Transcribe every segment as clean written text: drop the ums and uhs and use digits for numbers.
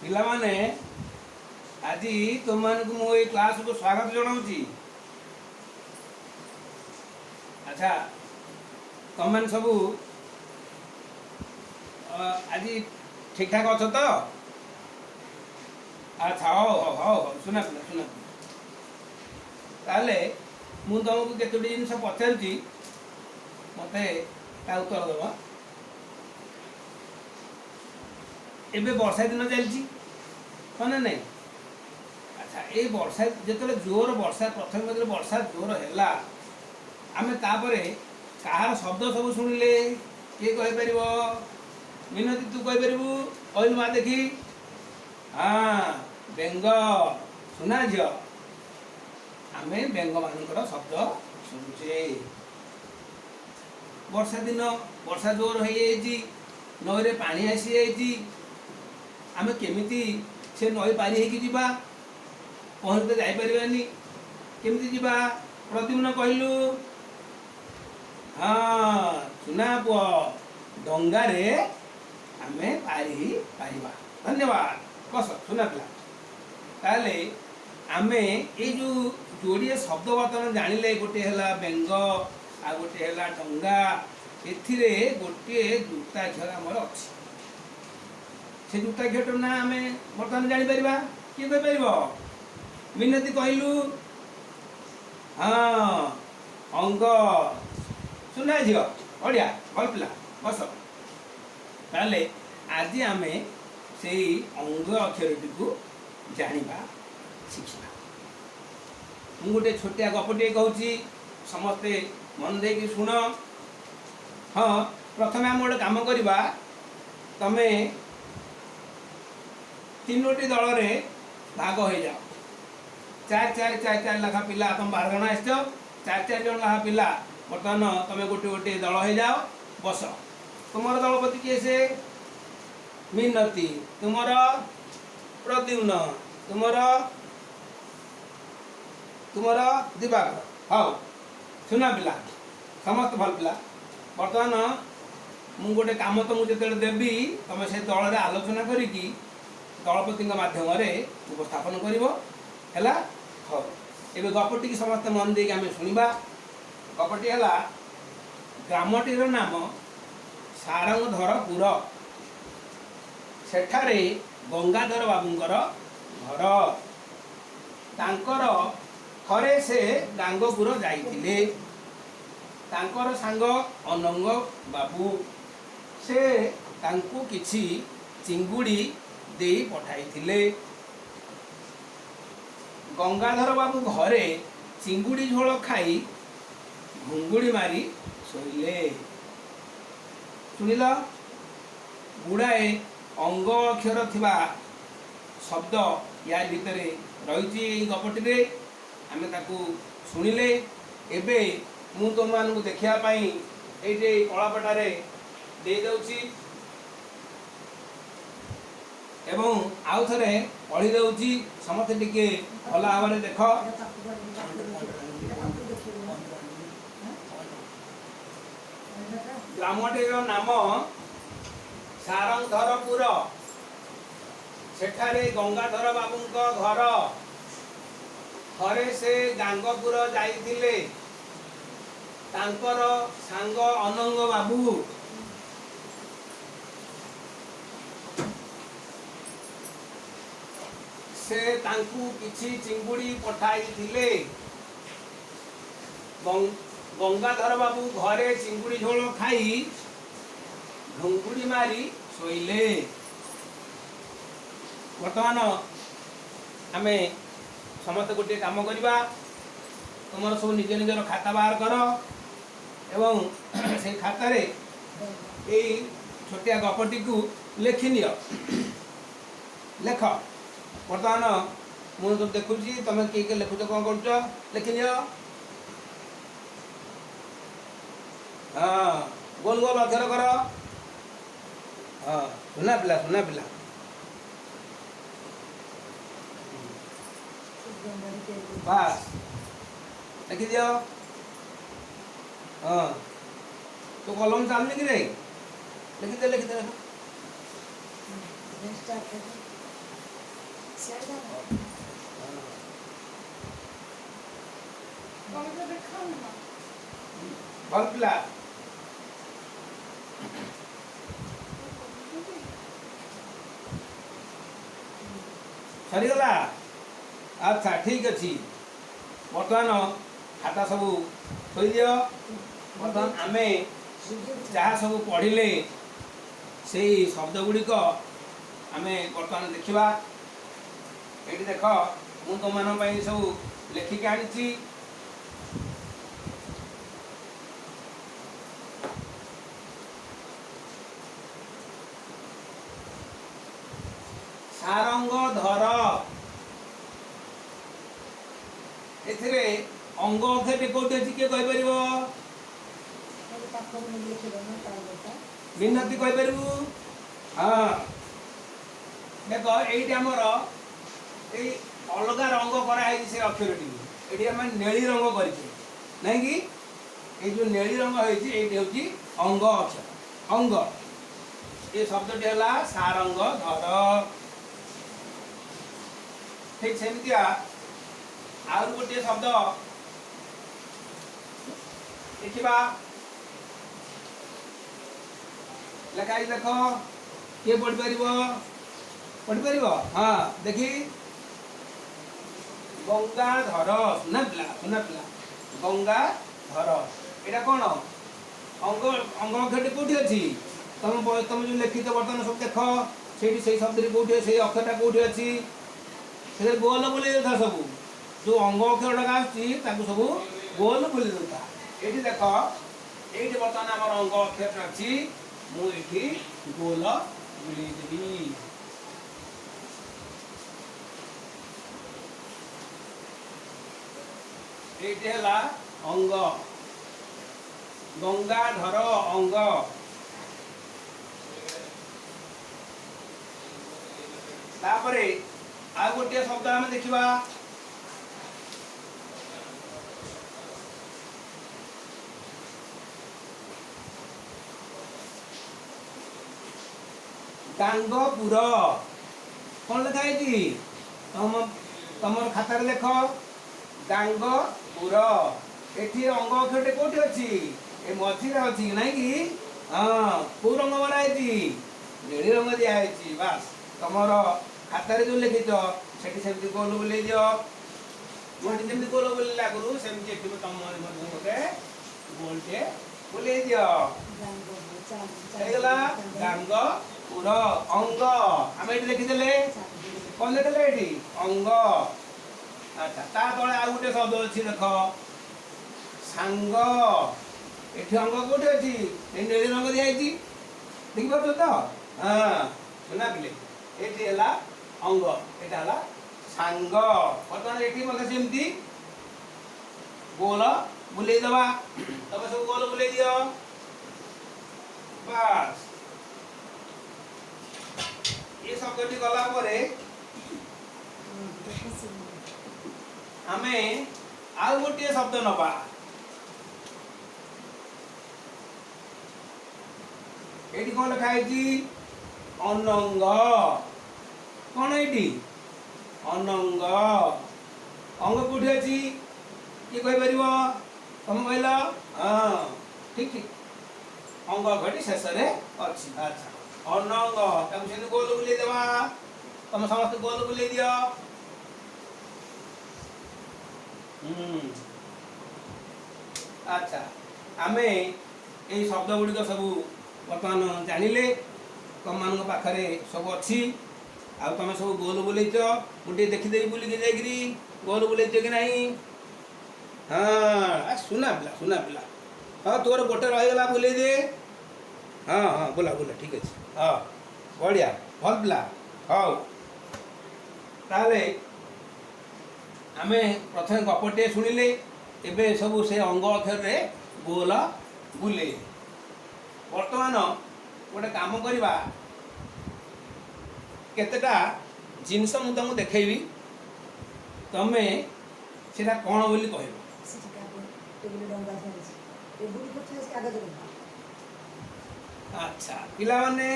पिला माने आज तुम मु क्लास को स्वागत जनाऊँगी। अच्छा तुम मैंने सब आज ठीक ठाक अच्छ तो? अच्छा हो हो हो हो सुना पिला सुना ताले मु तुमको केतोटी जिन पचारुची मत उत्तर दब। एबे वर्षा दिन चलती हाँ ना नहीं? अच्छा ये वर्षा जो जोर वर्षा प्रथम जो वर्षा जोर है आमे तापरे कहार शब्द सब शुणिले किए कहीपर मिनती तू कहीपर कहलु माँ देखी। हाँ बेंग सुना झील आमे बेंग मान शब्द शुणुचे। वर्षा दिन वर्षा जोर हो नई पानी आसी आमे केमिति से नई पारी होगी जीवा पहुँच तो जापरानी केमिति जीवा प्रद्युम्न कहलु। हाँ सुना पुओ डंगारे आमे पारी पारिबा। धन्यवाद बस सुना पिला ताले आमे ये जो जोड़िए शब्द बर्तमान जानिले गोटे है बेंग आ गोटे है डंगा एथिरे गोटे जुक्ताक्षर आमर अच्छी से जुक्ताक्षर ना आम बर्तमान जापर किए कहीपर मिनती कहलु। हाँ अंग सुना झील बढ़िया भल पिला बस ताले आज आम से अंग अक्षरटी को जाना शिखा। मु गोटे छोटिया गपटे कहूँ समस्ते मन दे कि शुण। हाँ प्रथम आम गोटे कम करवा तमे तीनोटी दल रे भाग हो जाओ चार चार चार चार लाखा पिला तुम 12 जन आस चार चार जन लाखा पिला बर्तमान तुम गोटे गोटे दल हो जाओ बस। तुम दलपति किए से मिनती तुम प्रद्युम्न तुम दिवाकर हाँ सुना पिला समस्त भल पिला बर्तमान मु गोटे कम तुमको जो देवी तुम से दल में आलोचना करी दलपति मध्यम उपस्थापन कर। हाँ एवं गपटी की समस्त मन दे आम शुणा। गपटी है ग्रामटीर नाम सारंगधरपुर सेठारे गंगाधर बाबूंकर घर तांकर थरे से गांगपुर जाइथिले तांकर सांग अनंग बाबू से तांकु किछि चिंगुड़ी दे पठाइथिले। गंगाधर बाबू घरे चिंगुड़ी झोल खाई घुंगुड़ी मारी शोइले। शुणिल गुड़ाए अंग अक्षर थिबा शब्द या भितर रही गपटी आमे ताकू शुणिले। एबे मु तुम मानू देखापी ये कलापटारे दे दउची एवं आउ थे पढ़ी दउची समस्ते टिके भल भाव में देख। ग्रामटीर नाम सारंगधरपुर सेठारे गंगाधर बाबूंक घर थरे से गांगपुर जाइथिले तांकर सांग अनंग बाबू से तांकु किछि चिंगुड़ी पठाइथिले। गंगाधर बाबू घरे चिंगुड़ी झोल खाई घुंगुड़ी मारी शोइले। बर्तमान आमे समस्त गोटे काम करवा तुम सब निज निजर खाता बाहर कर एवं से खातार यही छोटिया गपटी को लेखि नियो लेख। बर्तमान मुझे देखुची तुम किए लिखुच कौन कर लिखि नियो। हाँ गोल गोल अक्षर कर। हाँ सुना पिला बस लिखि दियो। हाँ तो कलम चलनी कि लिखिदे ଭଲ ପିଲା ସରିଗଲା। ଆଚ୍ଛା ଠିକ୍ ଅଛି, ବର୍ତ୍ତମାନ ଖାତା ସବୁ ଥୋଇଦିଅ। ବର୍ତ୍ତମାନ ଆମେ ଯାହା ସବୁ ପଢ଼ିଲେ ସେଇ ଶବ୍ଦ ଗୁଡ଼ିକ ଆମେ ବର୍ତ୍ତମାନ ଦେଖିବା। ଏଇଠି ଦେଖ, ମୁଁ ତୁମମାନଙ୍କ ପାଇଁ ସବୁ ଲେଖିକି ଆଣିଛି। ସାରଙ୍ଗ ଧର, ଏଥିରେ ଅଙ୍ଗ ଅକ୍ଷରଟି କୋଉଠି ଅଛି କିଏ କହିପାରିବ? ମିନତି କହିପାରିବୁ? ହଁ ଦେଖ, ଏଇଠି ଆମର ଏଇ ଅଲଗା ରଙ୍ଗ କରାହେଇଛି ସେ ଅକ୍ଷରଟି। ଏଠି ଆମେ ନେଳି ରଙ୍ଗ କରିଛେ ନାଇଁ କି? ଏଇ ଯୋଉ ନେଳି ରଙ୍ଗ ହେଇଛି ଏଇଠି ହେଉଛି ଅଙ୍ଗ ଅକ୍ଷର। ଅଙ୍ଗ, ଏ ଶବ୍ଦଟି ହେଲା ସାରଙ୍ଗ ଧର। ଠିକ୍ ସେମିତିଆ ଆଉ ଗୋଟିଏ ଶବ୍ଦ ଦେଖିବା। ଲେଖା ହେଇଛି ଦେଖ, କିଏ ପଢିପାରିବ? ପଢିପାରିବ? ହଁ ଦେଖି, ଗଙ୍ଗାଧର। ସୁନା ପିଲା, ସୁନା ପିଲା, ଗଙ୍ଗାଧର। ଏଇଟା କ'ଣ? ଅଙ୍ଗ ଅକ୍ଷରଟି କୋଉଠି ଅଛି? ତମେ ଯୋଉ ଲେଖିତ ବର୍ତ୍ତମାନ ସବୁ ଦେଖ, ସେଇଠି ସେଇ ଶବ୍ଦଟି କୋଉଠି, ସେଇ ଅକ୍ଷରଟା କୋଉଠି ଅଛି? ସେଥିରେ ଗୋଲ ବୁଲେଇ ଦେଉଥା। ସବୁ ଯୋଉ ଅଙ୍ଗ ଅକ୍ଷରଟା ଆସୁଛି ତାକୁ ସବୁ ଗୋଲ ବୁଲେଇ ଦେଉଥା। ଏଇଠି ଦେଖ, ଏଇଠି ବର୍ତ୍ତମାନ ଆମର ଅଙ୍ଗ ଅକ୍ଷରଟା ଅଛି, ମୁଁ ଏଇଠି ଗୋଲ ବୁଲେଇ ଦେବି। ଏଇଠି ହେଲା ଅଙ୍ଗ, ଗଙ୍ଗାଧର ଅଙ୍ଗ। ତାପରେ ଆଉ ଗୋଟିଏ ଶବ୍ଦ ଆମେ ଦେଖିବା। ଗାଙ୍ଗପୁର। କ'ଣ ଲେଖା ହେଇଛି? ତମର ଖାତାରେ ଲେଖ, ଗାଙ୍ଗପୁର। ଏଠି ଅଙ୍ଗ ଅକ୍ଷରଟି କୋଉଠି ଅଛି? ଏ ମଝିରେ ଅଛି ନାଇଁ କି? ହଁ, କୋଉ ରଙ୍ଗ ମରା ହେଇଛି? ନେଳି ରଙ୍ଗ ଦିଆ ହେଇଛି। ବାସ୍, ତମର ଖାତାରେ ଯୋଉ ଲେଖିଛ ସେଠି ସେମିତି ଗୋଲ ବୁଲେଇ ଦିଅ। ମୁଁ ଏଠି ଯେମିତି ଗୋଲ ବୁଲେଇଲା ଆଗରୁ ସେମିତି ଏଠି ତମ ମଧ୍ୟ ଗୋଟେ ଗୋଲଟେ ବୁଲେଇ ଦିଅ। ହେଇଗଲା ଗାଙ୍ଗପୁର ଅଙ୍ଗ। ଆମେ ଏଠି ଲେଖିଦେଲେ, କ'ଣ ଲେଖିଦେଲେ ଏଠି? ଅଙ୍ଗ। ଆଚ୍ଛା, ତା ତଳେ ଆଉ ଗୋଟେ ଶବ୍ଦ ଅଛି ଦେଖ, ସାଙ୍ଗ। ଏଠି ଅଙ୍ଗ କୋଉଠି ଅଛି? ଏଇ ନେଳି ରଙ୍ଗ ଦିଆଯାଇଛି, ଦେଖିପାରୁଛ ତ? ହଁ ସୁନା ପିଲେ, ଏଠି ହେଲା ଅଙ୍ଗ, ଏଟା ହେଲା ସାଙ୍ଗ। ବର୍ତ୍ତମାନ ଏଠି ମଧ୍ୟ ସେମିତି ଗୋଲ ବୁଲେଇ ଦେବା। ତମେ ସବୁ ଗୋଲ ବୁଲେଇ ଦିଅ। ବାସ୍, ଏ ଶବ୍ଦଟି ଗଲା ପରେ ଆମେ ଆଉ ଗୋଟିଏ ଶବ୍ଦ ନବା। ଏଇଠି କ'ଣ ଲେଖା ହେଇଛି? ଅନଙ୍ଗ। କ'ଣ ଏଇଠି? ଅନଙ୍ଗ। ଅଙ୍ଗ କୋଉଠି ଅଛି କିଏ କହିପାରିବ? ତମେ କହିଲ? ହଁ ଠିକ୍ ଠିକ୍, ଅଙ୍ଗ ଘଟି ଶେଷରେ ଅଛି। ଆଚ୍ଛା, ଅନଙ୍ଗ, ତାକୁ ସେମିତି ଗୋଲ ବୁଲେଇ ଦେବା। ତମେ ସମସ୍ତେ ଗୋଲ ବୁଲେଇ ଦିଅ। ଆଚ୍ଛା, ଆମେ ଏଇ ଶବ୍ଦ ଗୁଡ଼ିକ ସବୁ ବର୍ତ୍ତମାନ ଜାଣିଲେ। ତମମାନଙ୍କ ପାଖରେ ସବୁ ଅଛି, ଆଉ ତମେ ସବୁ ଗୋଲ ବୁଲେଇଛ। ମୁଁ ଟିକେ ଦେଖିଦେବି ବୁଲିକି ଯାଇକିରି ଗୋଲ ବୁଲେଇଛ କି ନାହିଁ। ହଁ ସୁନା ପିଲା, ସୁନା ପିଲା। ହଁ, ତୋର ଗୋଟେ ରହିଗଲା, ବୁଲେଇ ଦେ। ହଁ ହଁ, ବୁଲା ବୁଲା, ଠିକ୍ ଅଛି। ହଁ ବଢ଼ିଆ, ଭଲ ପିଲା। ହଉ, ତାହେଲେ ଆମେ ପ୍ରଥମେ ଗପଟିଏ ଶୁଣିଲେ, ଏବେ ସବୁ ସେ ଅଙ୍ଗ ଅକ୍ଷରରେ ଗୋଲ ବୁଲେ। ବର୍ତ୍ତମାନ ଗୋଟେ କାମ କରିବା, କେତେଟା ଜିନିଷ ମୁଁ ତମକୁ ଦେଖେଇବି, ତମେ ସେଟା କ'ଣ ବୋଲି କହିବ। ଆଚ୍ଛା, ପିଲାମାନେ,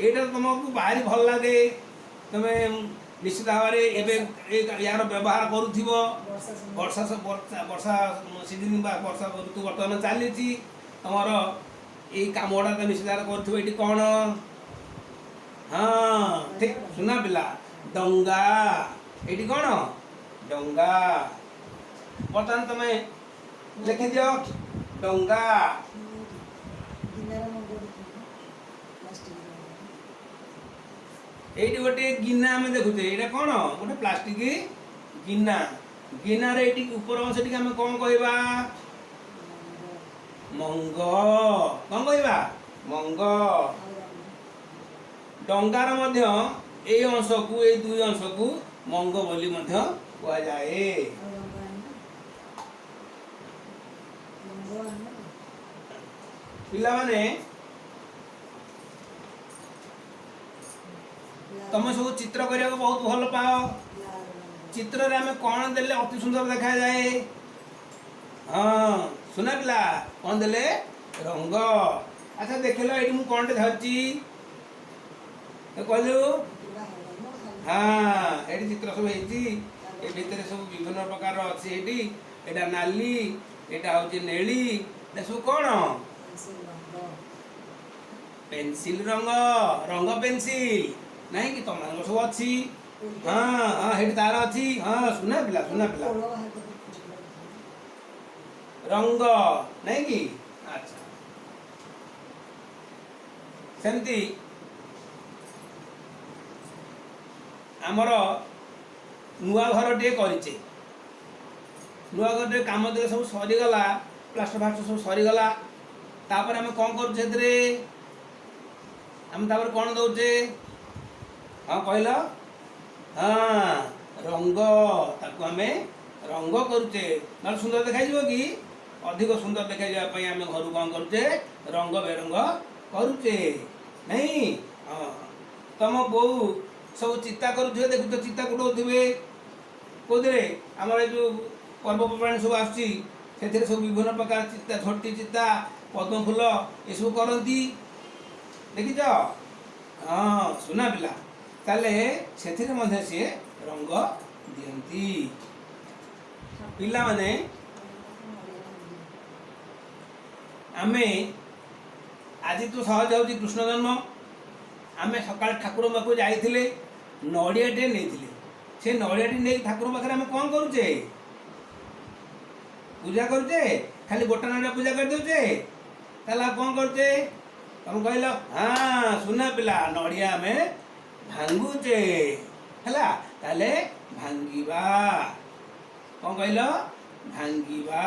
ଏଇଟା ତୁମକୁ ଭାରି ଭଲ ଲାଗେ। ତମେ निश्चित भाव में यार व्यवहार करूथिबो ବର୍ଷା ସମୟ वर्षा वर्षा सीजन बा वर्षा ऋतु बर्तमान चली तुमर ये कम गुड़ा तो निश्चित भाव करूथिबो एटी कौन हाँ ठीक सुना पिला डंगा एटी कौन डंगा बर्तमान तुम लिखि दियो डंगा ଗିନାର ମଙ୍ଗ ପ୍ଲାଷ୍ଟିକ एटी गोटे गिना आम देखुचे ये कौन गोटे प्लास्टिक गिना गिनार ये ऊपर अंश टी आम कौन कहवा मंग कौन कहवा मंग डंगार मध्य ए अंश को ए दुई अंश को मंग बोली मध्य कहा जाए पिला माने तुम सब चित्र करने को बहुत भल पाओ चित्र रे हमें कौन देले अति सुंदर देखा जाए हाँ सुना पिला कौन देले रंग अच्छा देख लो ये मुझे कौन धरची कहलु हाँ ये चित्र सब होती भितर सब विभिन्न प्रकार अच्छी एटा नाली एटा हूँ नेली सब कौन पेंसिल रंग रंग पेंसिल नहीं कि तुम सब अच्छी हाँ हाँ हेट तार अच्छी हाँ सुना पिला रंग नहीं कि अच्छा सेमती आमर नुआ घर टे करिचे नुआ घर टे काम दे सब सरीगला प्लास्टर फास्टर सब सरीगला तापर आम कौन करे आम तापर कौन दौचे हाँ कहल हाँ रंग ताको आम रंग करुचे ना सुंदर देखा कि अधिक सुंदर देखा जावाई आम घर कौन करुचे रंग बेरंग करुचे नहीं हाँ तुम बो सब चिता करुवे देखु तो चिता कुटाऊे कौथे आम जो पर्वपर्वाणी सब आसुच्ची सब विभिन्न प्रकार चिता झोटी चिता पद्म फूल ये सब करती देखीच हाँ सुना पिला ताले से सी रंग दियंती पिला माने आमे आज तो सहज होती कृष्ण जन्म आमे सकाल ठाकुर पाखु जाइथिले नड़ियाटे नहीं से नड़ियाटी नहीं ठाकुर पाखे आम कौन करुचे पूजा करुचे खाली गोटा नड़िया पूजा कर दौचे ताला कौन करुचे तुम कहल हाँ सुना पिला नड़िया आम भांगुचे है ताले भांगिबा कौन कहल भांगिबा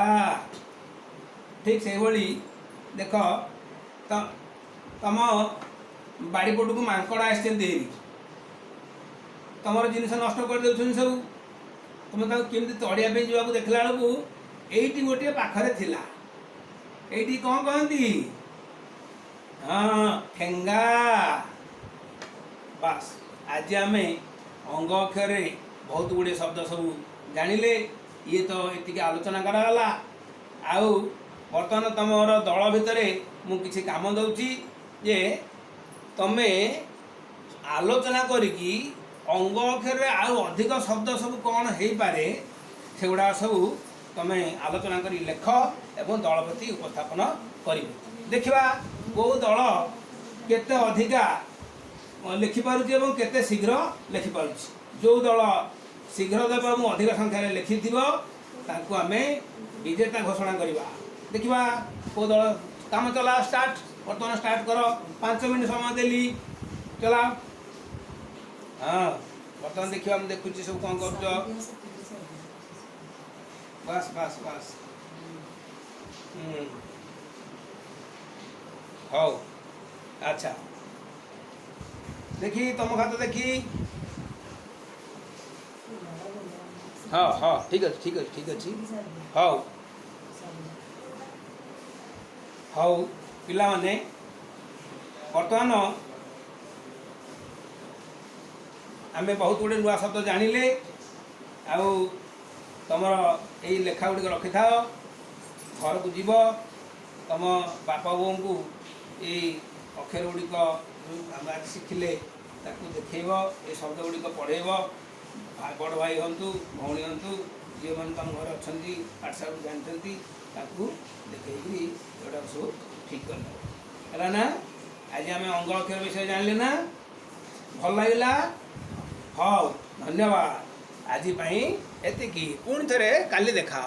ठीक से भली देख तुम बाड़ी पटू को मांकड़ आस तुम जिन नष्ट कर दे सब तुम केमती तड़िया जावाक देखला बेलू ये गोटे पाखरे थिला ये कौन कहती हाँ ठेंगा बास आज आम अंग अक्षर बहुत गुड़े शब्द सब जानिले ये तो ये आलोचना कराला आउ बर्तमान तुमर दल भितर मु किसी काम दौची जे तमे आलोचना करिकी अंग अक्षर आउ अधिक शब्द सब कौन हो पारे से गुड़ा सब तमे आलोचना करी लेख एवं दल प्रति उपस्थापन कर देखा कौ दल केते अधिका लिखिपारुची एवं केते शीघ्र लिखिपारुची जो दल शीघ्र देव अधिक संख्यार लिखि ताकू आम विजेता घोषणा करवा देखा कौ दल काम चला स्टार्ट बर्तमान स्टार्ट कर 5 मिनट समय देली चला हाँ बर्तमान देखिए हम देखुची सब कौन कर बस बस बस हौ अच्छा देखी तुम खाता देखी हाँ हाँ ठीक अच्छे ठीक अच्छे ठीक अच्छे हौ हौ पिला माने बर्तमान आम बहुत गुड़े नुआ शब्द जानिले आउ तुम यही लेखा गुड़िक रखि था घर को जीव तुम बापा बोऊ को यही अक्षर गुड़िक आज शिखिले ताकू देखेब ये शब्द गुड़िक पढ़ेब बड़ भाई हूँ भौणी हूँ जी मैंने तुम घर अच्छा पाठशाला जानते ताकू देखी जोटा सब ठीक कर ना। आज आम अंग अक्षर विषय जानले ना भल लगे हाँ धन्यवाद आज एति पुणी थे काली देखा।